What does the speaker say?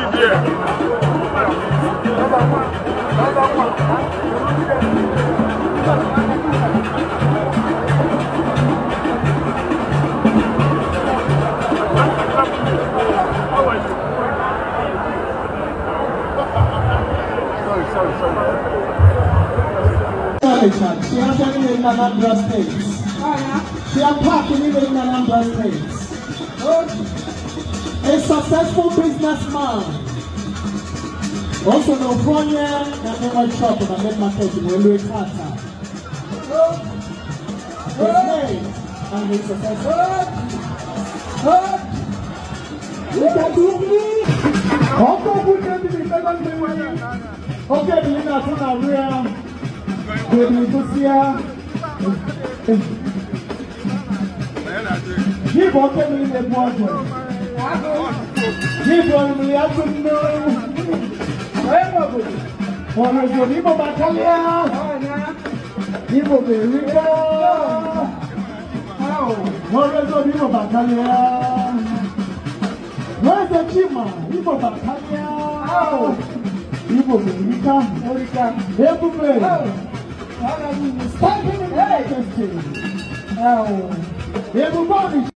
She has any in Anambra State. She has parking in Anambra State. A successful businessman. Also no Fronia, that never shop and I made my case in Railway Kata. His name and his successful. Okay, Belinda, so now we are going to see her. Give us a minute, boy. Give us a minute. For the Ibo Battalion, Ibo Berica. Where's the Ibo Battalion? Where's the Chima? Ibo Battalion. Ibo Berica. Everywhere. Standing in the testing. Everybody.